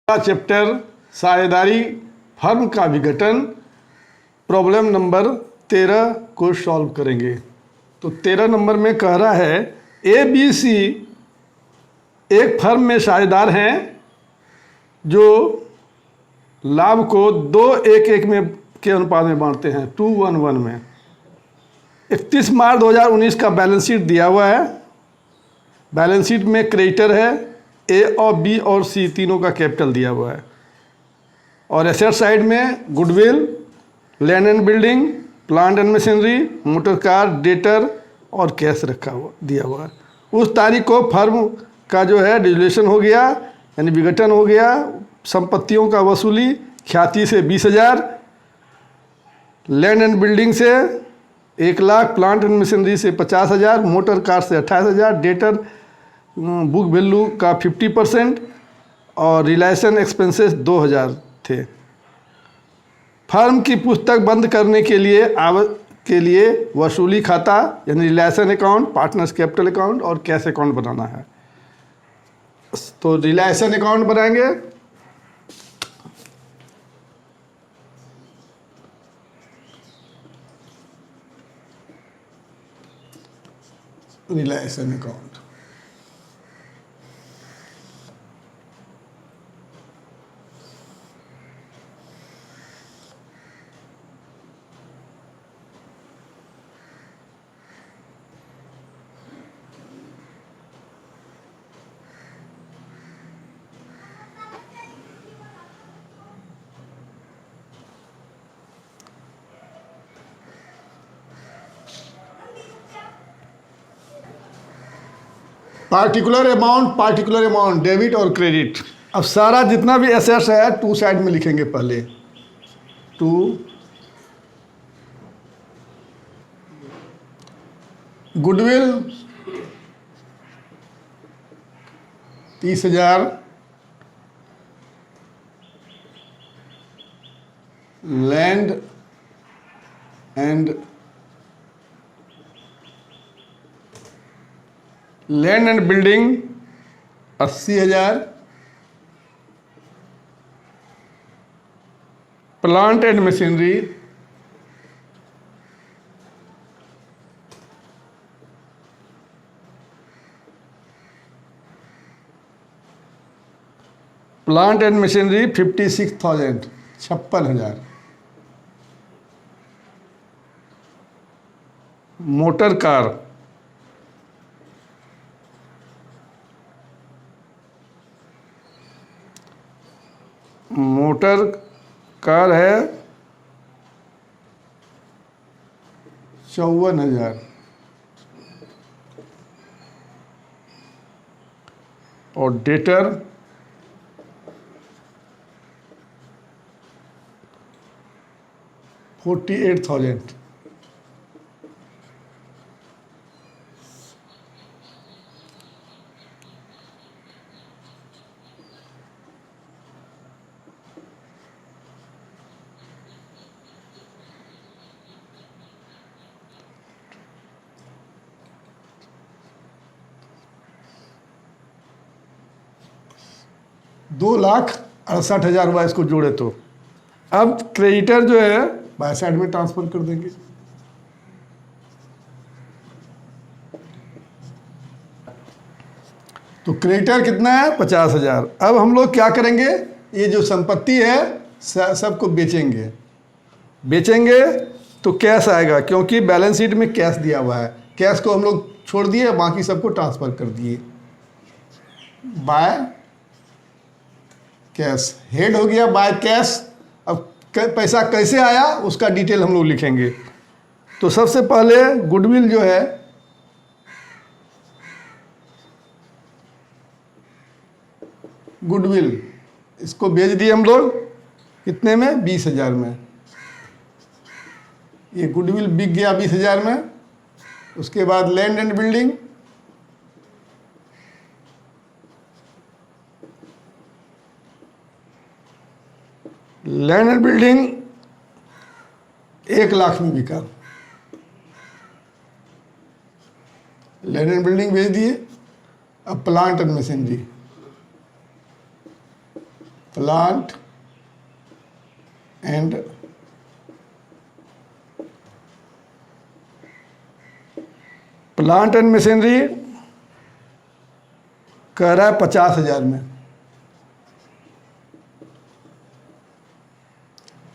Chapter साझेदारी firm का विघटन प्रॉब्लम नंबर 13 को सॉल्व करेंगे। तो 13 नंबर में कह रहा है ए बी सी एक फर्म में साझेदार हैं जो लाभ को 2:1:1 में के अनुपात में बांटते हैं, 2:1:1 में। 31 मार्च 2019 का बैलेंस शीट दिया हुआ है। बैलेंस शीट में क्रेडिटर है, ए और बी और सी तीनों का कैपिटल दिया हुआ है, और एसेट साइड में goodwill, land and building, plant and machinery, motor car, debtor और कैश रखा हुआ दिया हुआ है। उस तारीख को फर्म का जो है डिसोल्यूशन हो गया, यानी विघटन हो गया। संपत्तियों का वसूली ख्याति से 20,000, लैंड एंड बिल्डिंग से 1,00,000, प्लांट एंड मशीनरी से 50,000, मोटर कार से 28,000, डेटर बुक वैल्यू का 50% और रिलेशन एक्सपेंसेस 2,000 थे। फर्म की पुस्तक बंद करने के लिए वसूली खाता यानी realisation account, partners capital account और कैश अकाउंट बनाना है। तो रिलेशन अकाउंट बनाएंगे। Realisation account particular amount debit और क्रेडिट। अब सारा जितना भी एसेट्स है टू साइड में लिखेंगे। पहले to goodwill 30,000, land and building 80,000, plant and machinery 56,000, 56,000, motor car है 54,000 और डेटर 48,000। ₹2,68,000 इसको जोड़े तो अब क्रेडिटर जो है बाय साइड में ट्रांसफर कर देंगे। तो क्रेडिटर कितना है 50,000। अब हम लोग क्या करेंगे, ये जो संपत्ति है सबको बेचेंगे तो कैश आएगा, क्योंकि बैलेंस शीट में कैश दिया हुआ है। कैश को हम लोग छोड़ दिए, बाकी सबको ट्रांसफर कर दिए। बाय कैश हेड हो गया, बाय कैश। अब पैसा कैसे आया उसका डिटेल हम लोग लिखेंगे। तो सबसे पहले गुडविल जो है इसको बेच दिए हम लोग कितने में, 20,000 में। ये गुडविल बिक गया 20,000 में। उसके बाद land and building land and building 1,00,000 में बिका। लैंड एंड बिल्डिंग भेज दिए। अब plant and machinery plant and machinery कह रहा है 50,000 में।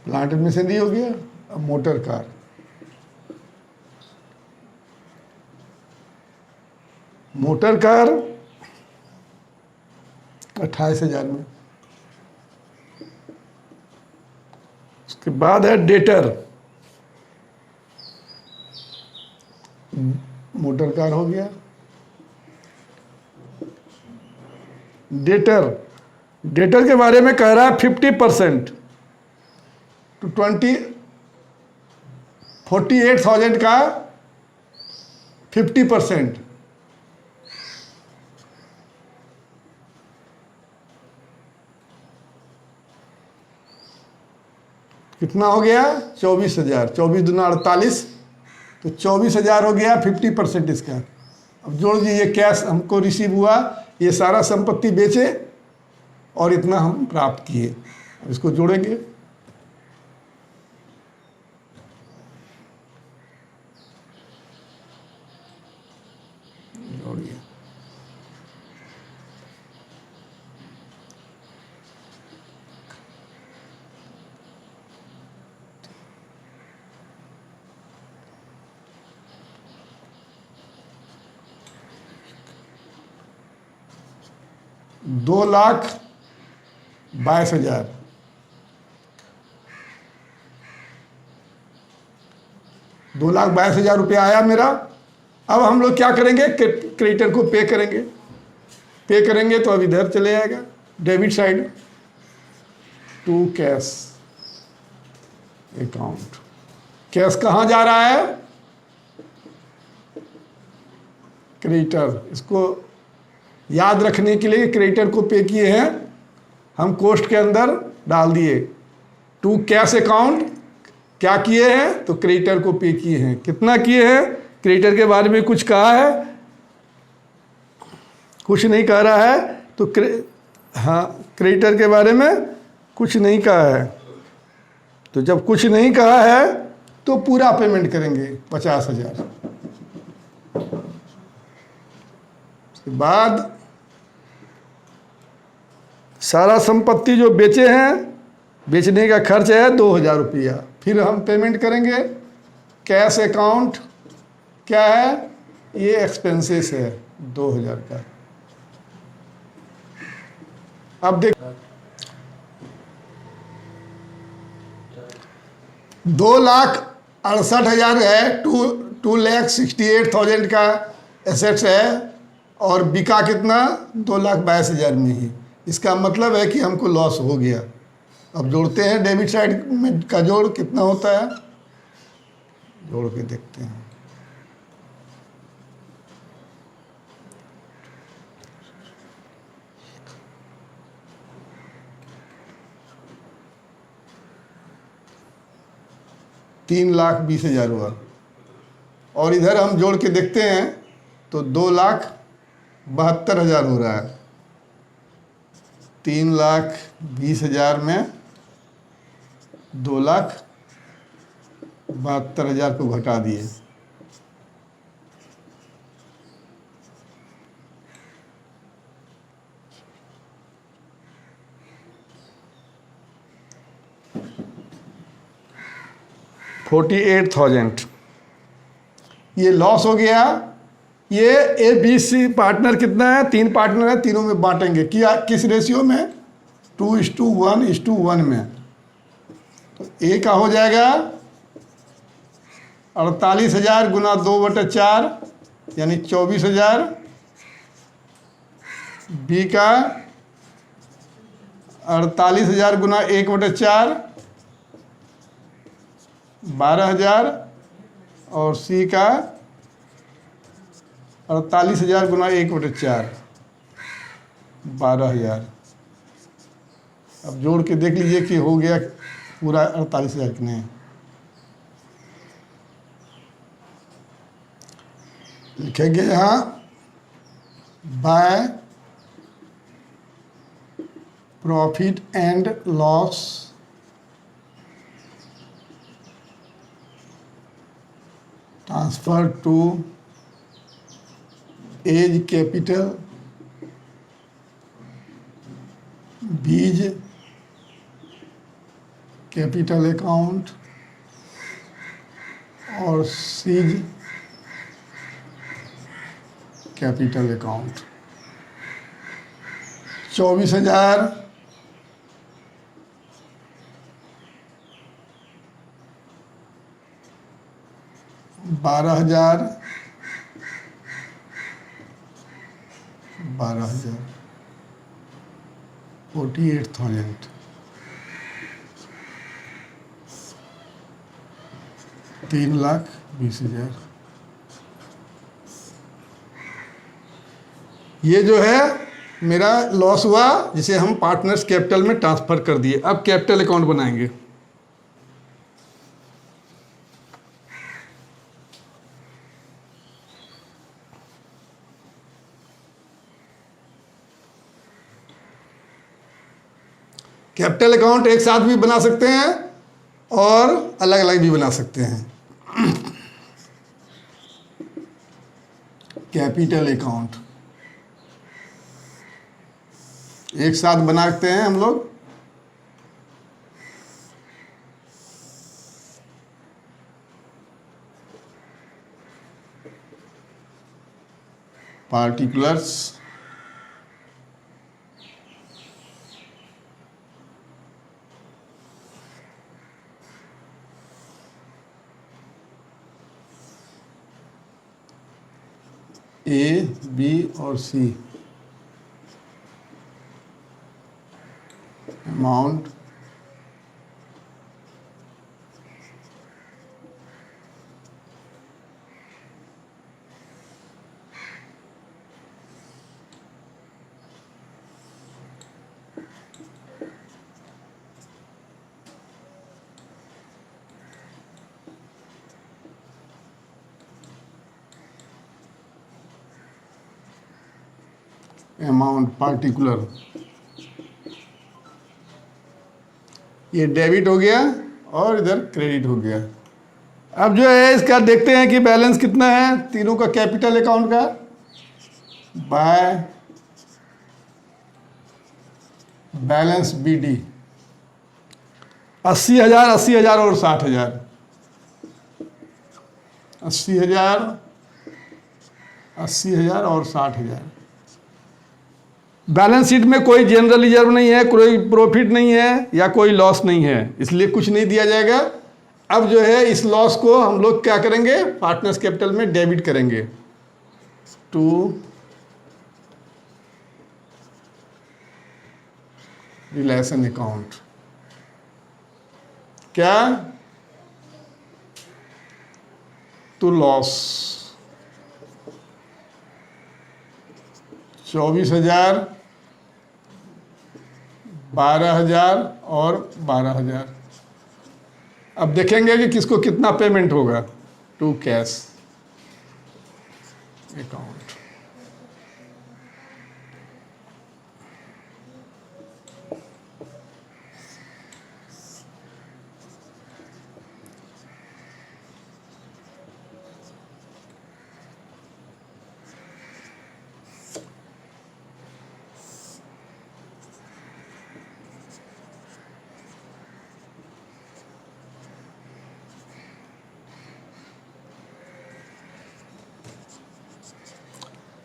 प्लांट एंड मशीनरी हो गया। अब मोटर कार, मोटर कार 28,000 में। उसके बाद है डेटर, मोटर कार हो गया। डेटर, डेटर के बारे में कह रहा है 50% टू 48,000 का 50%। कितना हो गया? 24,000। 24 दूना 48, तो 24,000 हो गया 50% इसका। अब जोड़ दीजिए, कैश हमको रिसीव हुआ, ये सारा संपत्ति बेचे और इतना हम प्राप्त किए। अब इसको जोड़ेंगे। जोड़िए, दो लाख 22,000। ₹2,22,000 आया मेरा। अब हम लोग क्या करेंगे? क्रेडिटर को पे करेंगे। पे करेंगे तो अब इधर चले जाएगा debit side, to cash account. Cash कहाँ जा रहा है? क्रेडिटर। इसको याद रखने के लिए क्रेडिटर को पे किए हैं, हम कोस्ट के अंदर डाल दिए। टू कैश अकाउंट क्या किए हैं? तो क्रेडिटर को पे किए हैं। कितना किए हैं? क्रेडिटर के बारे में कुछ कहा है? कुछ नहीं कह रहा है। तो हाँ, क्रेडिटर के बारे में कुछ नहीं कहा है। तो जब कुछ नहीं कहा है तो पूरा पेमेंट करेंगे 50,000। उसके बाद सारा संपत्ति जो बेचे हैं, बेचने का खर्च है ₹2,000। फिर हम पेमेंट करेंगे। कैश अकाउंट क्या है? ये एक्सपेंसेस है 2,000 का। अब देख, 2,68,000 है। 2,68,000 का एसेट्स है और बिका कितना? 2,22,000 में ही। इसका मतलब है कि हमको लॉस हो गया। अब जोड़ते हैं, डेबिट साइड में का जोड़ कितना होता है, जोड़ के देखते हैं। ₹3,20,000 हुआ। और इधर हम जोड़ के देखते हैं तो 2,72,000 हो रहा है। 3,20,000 में 2,72,000 को घटा दिए। $48,000 ये लॉस हो गया। ये ABC पार्टनर कितना है? 3 पार्टनर है, तीनों में बांटेंगे। क्या किस रेशियो में? 2:1:1 में। तो A का हो जाएगा 48,000 गुना 2/4 यानी 24,000। B का 48,000 गुना 1/4 12,000। और C का 48,000 गुना 1/4 12,000। अब जोड़ के देख लीजिए कि हो गया पूरा 48,000 कितने हैं। लिखेंगे यहाँ by profit and loss transfer to A's capital, B's capital account और सीज कैपिटल अकाउंट। 24,000 12,000 12,000 48,000 3,20,000। ये जो है मेरा लॉस हुआ जिसे हम पार्टनर्स कैपिटल में ट्रांसफर कर दिए। अब कैपिटल अकाउंट बनाएंगे। कैपिटल अकाउंट एक साथ भी बना सकते हैं और अलग अलग भी बना सकते हैं। कैपिटल अकाउंट एक साथ बनाते हैं हम लोग। पार्टिकुलर्स ए, बी और सी अमाउंट अमाउंट पार्टिकुलर। ये डेबिट हो गया और इधर क्रेडिट हो गया। अब जो है इसका देखते हैं कि बैलेंस कितना है तीनों का कैपिटल अकाउंट का। बाय बैलेंस BD 80,000 80,000 और 60,000। 80,000 80,000 और 60,000। बैलेंस शीट में कोई जनरल रिजर्व नहीं है, कोई प्रॉफिट नहीं है या कोई लॉस नहीं है, इसलिए कुछ नहीं दिया जाएगा। अब जो है इस लॉस को हम लोग क्या करेंगे, पार्टनर्स कैपिटल में डेबिट करेंगे टू रिलेशन अकाउंट। क्या? To loss. 24,000 12,000 और 12,000। अब देखेंगे कि किसको कितना पेमेंट होगा। To cash account.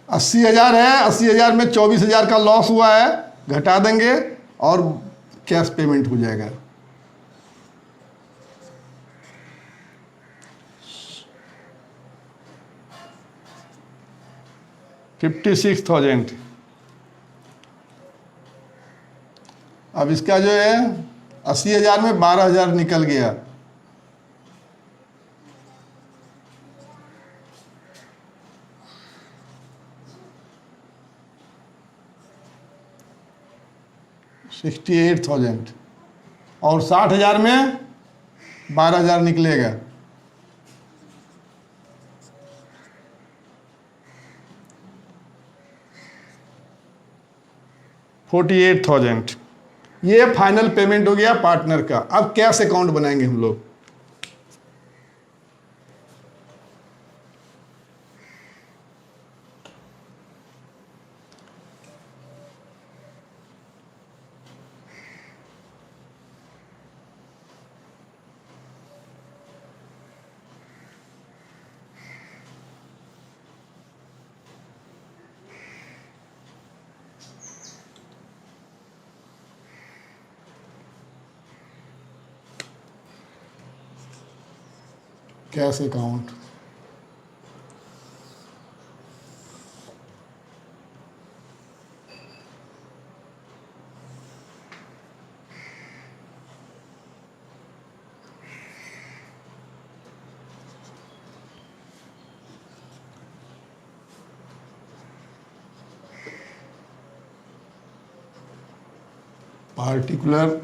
अस्सी 80,000 है, 80,000 में 24,000 का लॉस हुआ है, घटा देंगे और कैश पेमेंट हो जाएगा। $56,000। अब इसका जो है 80,000 में 12,000 निकल गया। $68,000 और 60,000 में 12,000 निकलेगा। $48,000। ये फाइनल पेमेंट हो गया पार्टनर का। अब कैश अकाउंट बनाएंगे हम लोग। Cash account, particular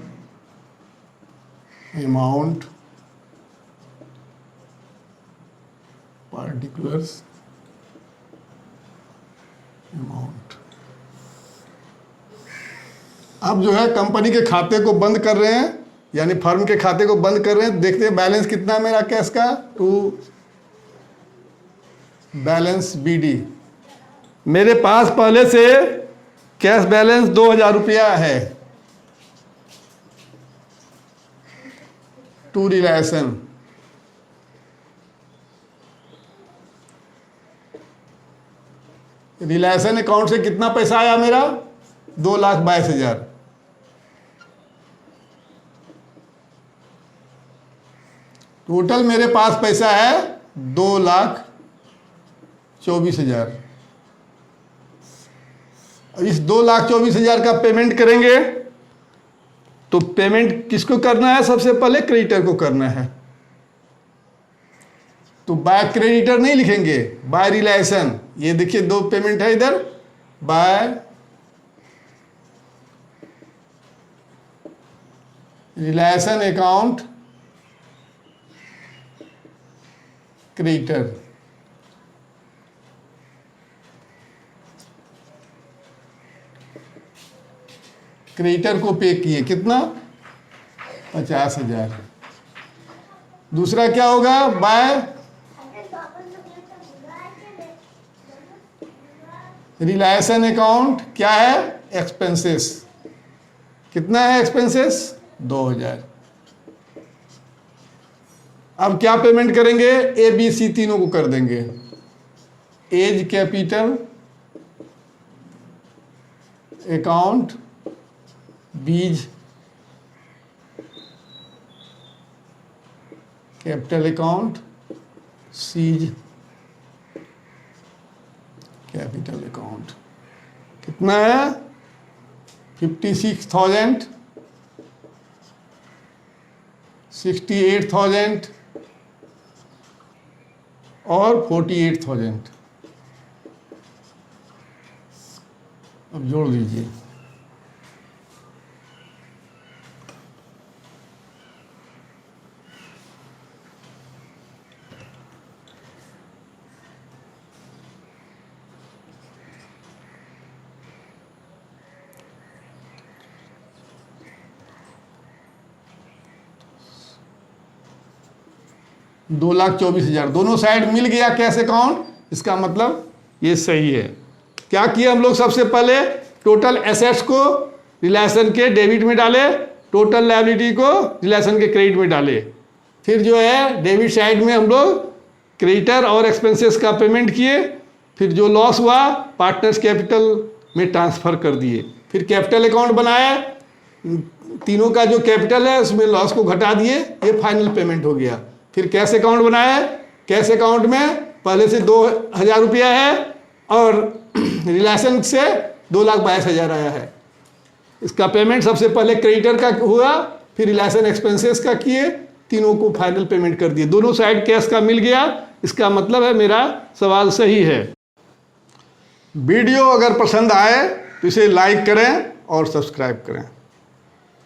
amount, particulars amount। अब जो है कंपनी के खाते को बंद कर रहे हैं, यानी फर्म के खाते को बंद कर रहे हैं। देखते हैं बैलेंस कितना है मेरा कैश का। टू बैलेंस BD, मेरे पास पहले से कैश बैलेंस 2000 रुपया है। टू रिलेशन, रिलेशन अकाउंट से कितना पैसा आया मेरा 2,22,000। टोटल मेरे पास पैसा है 2,24,000। इस 2,24,000 का पेमेंट करेंगे तो पेमेंट किसको करना है? सबसे पहले क्रेडिटर को करना है। तो बाय क्रेडिटर नहीं लिखेंगे, बाय रिलेशन। ये देखिए दो पेमेंट है इधर, by realisation account creditor. Creditor को पे किए कितना? 50,000। दूसरा क्या होगा? बाय रिलेशन अकाउंट क्या है? एक्सपेंसेस। कितना है एक्सपेंसेस? 2,000। अब क्या पेमेंट करेंगे? ABC तीनों को कर देंगे। A's capital account, B's capital account, C's capital account. कितना है? 56,000, 68,000 और 48,000। अब जोड़ दीजिए। $2,24,000 दोनों साइड मिल गया कैश अकाउंट। इसका मतलब ये सही है। क्या किया हम लोग? सबसे पहले टोटल एसेट्स को रिलेशन के डेबिट में डाले, टोटल लायबिलिटी को रिलेशन के क्रेडिट में डाले। फिर जो है डेबिट साइड में हम लोग क्रेडिटर और एक्सपेंसेस का पेमेंट किए। फिर जो लॉस हुआ पार्टनर्स कैपिटल में ट्रांसफ़र कर दिए। फिर कैपिटल अकाउंट बनाया, तीनों का जो कैपिटल है उसमें लॉस को घटा दिए। ये फाइनल पेमेंट हो गया। फिर कैश अकाउंट बनाया, कैश अकाउंट में पहले से 2,000 रुपया है और रिलेशन से 2,22,000 आया है। इसका पेमेंट सबसे पहले क्रेडिटर का हुआ, फिर रिलेशन एक्सपेंसेस का किए, तीनों को फाइनल पेमेंट कर दिए। दोनों साइड कैश का मिल गया। इसका मतलब है मेरा सवाल सही है। वीडियो अगर पसंद आए तो इसे लाइक करें और सब्सक्राइब करें।